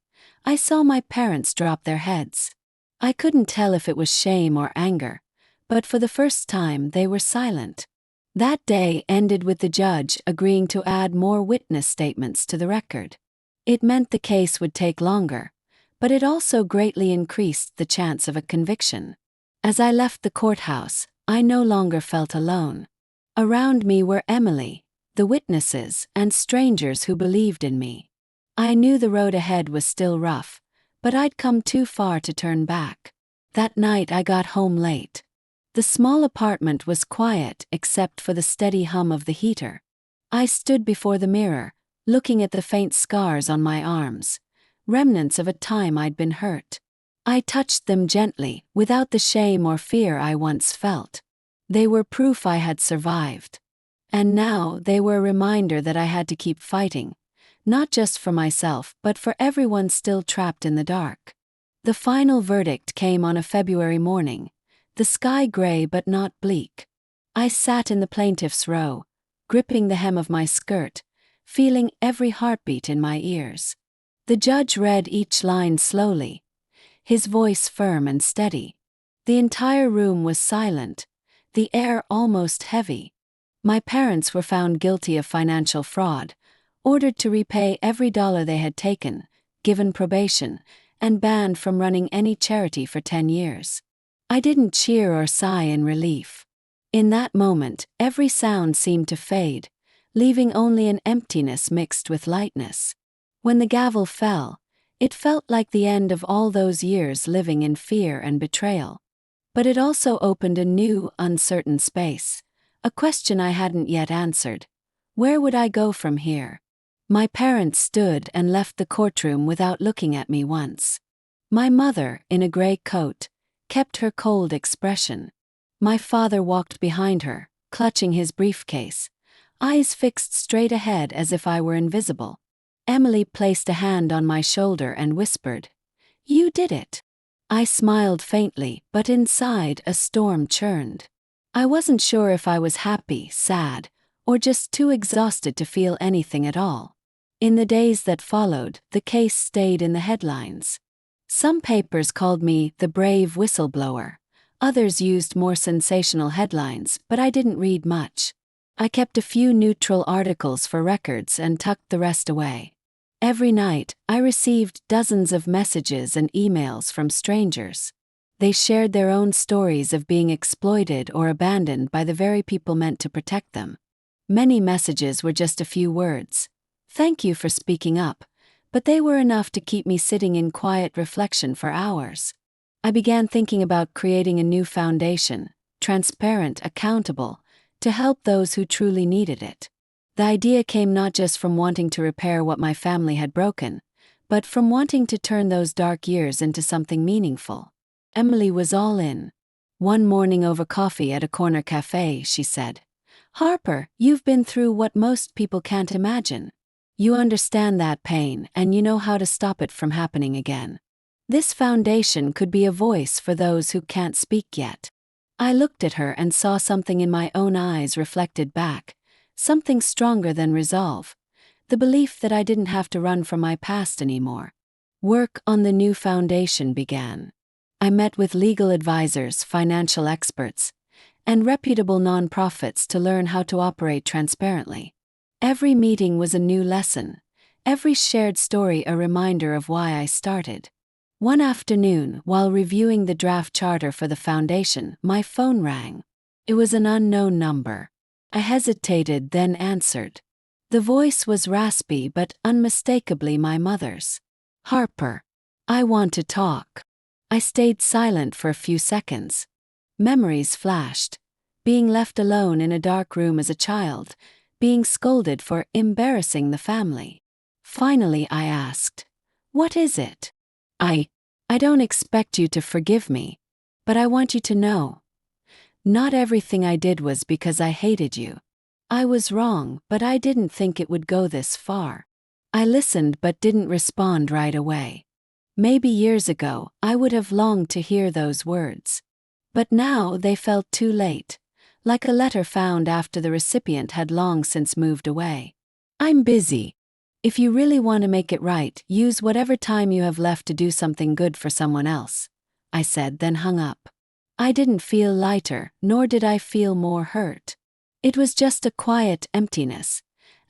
I saw my parents drop their heads. I couldn't tell if it was shame or anger, but for the first time they were silent. That day ended with the judge agreeing to add more witness statements to the record. It meant the case would take longer, but it also greatly increased the chance of a conviction. As I left the courthouse, I no longer felt alone. Around me were Emily, the witnesses, and strangers who believed in me. I knew the road ahead was still rough, but I'd come too far to turn back. That night I got home late. The small apartment was quiet except for the steady hum of the heater. I stood before the mirror, looking at the faint scars on my arms, remnants of a time I'd been hurt. I touched them gently, without the shame or fear I once felt. They were proof I had survived. And now they were a reminder that I had to keep fighting, not just for myself but for everyone still trapped in the dark. The final verdict came on a February morning, the sky gray but not bleak. I sat in the plaintiff's row, gripping the hem of my skirt, feeling every heartbeat in my ears. The judge read each line slowly, his voice firm and steady. The entire room was silent, the air almost heavy. My parents were found guilty of financial fraud, ordered to repay every dollar they had taken, given probation, and banned from running any charity for 10 years. I didn't cheer or sigh in relief. In that moment, every sound seemed to fade, leaving only an emptiness mixed with lightness. When the gavel fell, it felt like the end of all those years living in fear and betrayal. But it also opened a new, uncertain space, a question I hadn't yet answered. Where would I go from here? My parents stood and left the courtroom without looking at me once. My mother, in a gray coat, kept her cold expression. My father walked behind her, clutching his briefcase, eyes fixed straight ahead as if I were invisible. Emily placed a hand on my shoulder and whispered, "You did it." I smiled faintly, but inside a storm churned. I wasn't sure if I was happy, sad, or just too exhausted to feel anything at all. In the days that followed, the case stayed in the headlines. Some papers called me the brave whistleblower. Others used more sensational headlines, but I didn't read much. I kept a few neutral articles for records and tucked the rest away. Every night, I received dozens of messages and emails from strangers. They shared their own stories of being exploited or abandoned by the very people meant to protect them. Many messages were just a few words. "Thank you for speaking up," but they were enough to keep me sitting in quiet reflection for hours. I began thinking about creating a new foundation, transparent, accountable, to help those who truly needed it. The idea came not just from wanting to repair what my family had broken, but from wanting to turn those dark years into something meaningful. Emily was all in. One morning over coffee at a corner cafe, she said, "Harper, you've been through what most people can't imagine. You understand that pain, and you know how to stop it from happening again. This foundation could be a voice for those who can't speak yet." I looked at her and saw something in my own eyes reflected back, something stronger than resolve, the belief that I didn't have to run from my past anymore. Work on the new foundation began. I met with legal advisors, financial experts, and reputable nonprofits to learn how to operate transparently. Every meeting was a new lesson, every shared story a reminder of why I started. One afternoon, while reviewing the draft charter for the foundation, my phone rang. It was an unknown number. I hesitated, then answered. The voice was raspy but unmistakably my mother's. "Harper, I want to talk." I stayed silent for a few seconds. Memories flashed. Being left alone in a dark room as a child, being scolded for embarrassing the family. Finally I asked, "What is it?" I don't expect you to forgive me, but I want you to know. Not everything I did was because I hated you. I was wrong, but I didn't think it would go this far. I listened but didn't respond right away. Maybe years ago, I would have longed to hear those words. But now they felt too late, like a letter found after the recipient had long since moved away. "I'm busy. If you really want to make it right, use whatever time you have left to do something good for someone else," I said, then hung up. I didn't feel lighter, nor did I feel more hurt. It was just a quiet emptiness,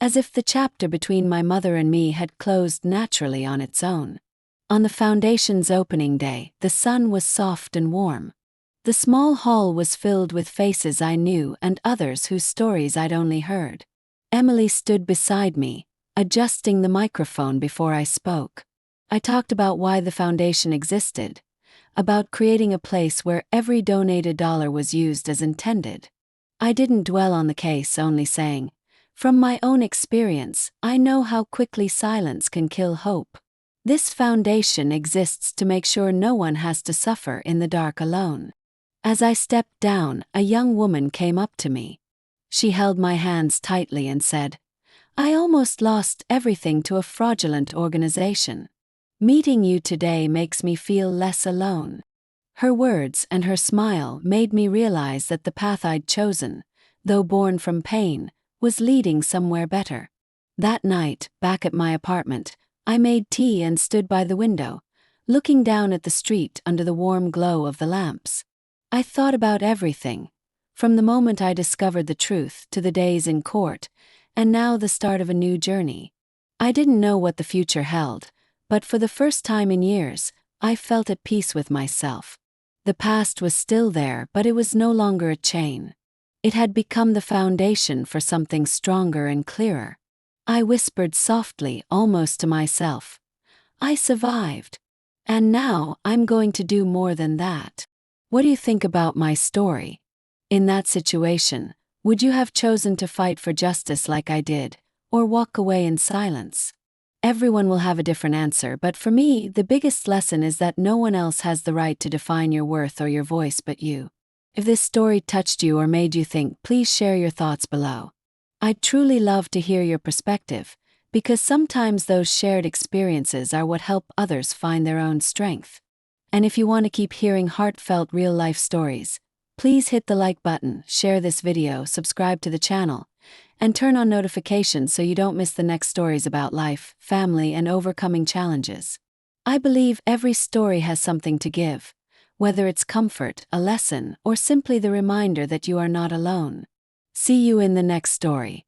as if the chapter between my mother and me had closed naturally on its own. On the foundation's opening day, the sun was soft and warm. The small hall was filled with faces I knew and others whose stories I'd only heard. Emily stood beside me, adjusting the microphone before I spoke. I talked about why the foundation existed, about creating a place where every donated dollar was used as intended. I didn't dwell on the case, only saying, "From my own experience, I know how quickly silence can kill hope. This foundation exists to make sure no one has to suffer in the dark alone." As I stepped down, a young woman came up to me. She held my hands tightly and said, "I almost lost everything to a fraudulent organization. Meeting you today makes me feel less alone." Her words and her smile made me realize that the path I'd chosen, though born from pain, was leading somewhere better. That night, back at my apartment, I made tea and stood by the window, looking down at the street under the warm glow of the lamps. I thought about everything, from the moment I discovered the truth to the days in court, and now the start of a new journey. I didn't know what the future held, but for the first time in years, I felt at peace with myself. The past was still there, but it was no longer a chain. It had become the foundation for something stronger and clearer. I whispered softly, almost to myself, "I survived. And now I'm going to do more than that." What do you think about my story? In that situation, would you have chosen to fight for justice like I did, or walk away in silence? Everyone will have a different answer, but for me, the biggest lesson is that no one else has the right to define your worth or your voice but you. If this story touched you or made you think, please share your thoughts below. I'd truly love to hear your perspective, because sometimes those shared experiences are what help others find their own strength. And if you want to keep hearing heartfelt real-life stories, please hit the like button, share this video, subscribe to the channel, And turn on notifications so you don't miss the next stories about life, family, and overcoming challenges. I believe every story has something to give, whether it's comfort, a lesson, or simply the reminder that you are not alone. See you in the next story.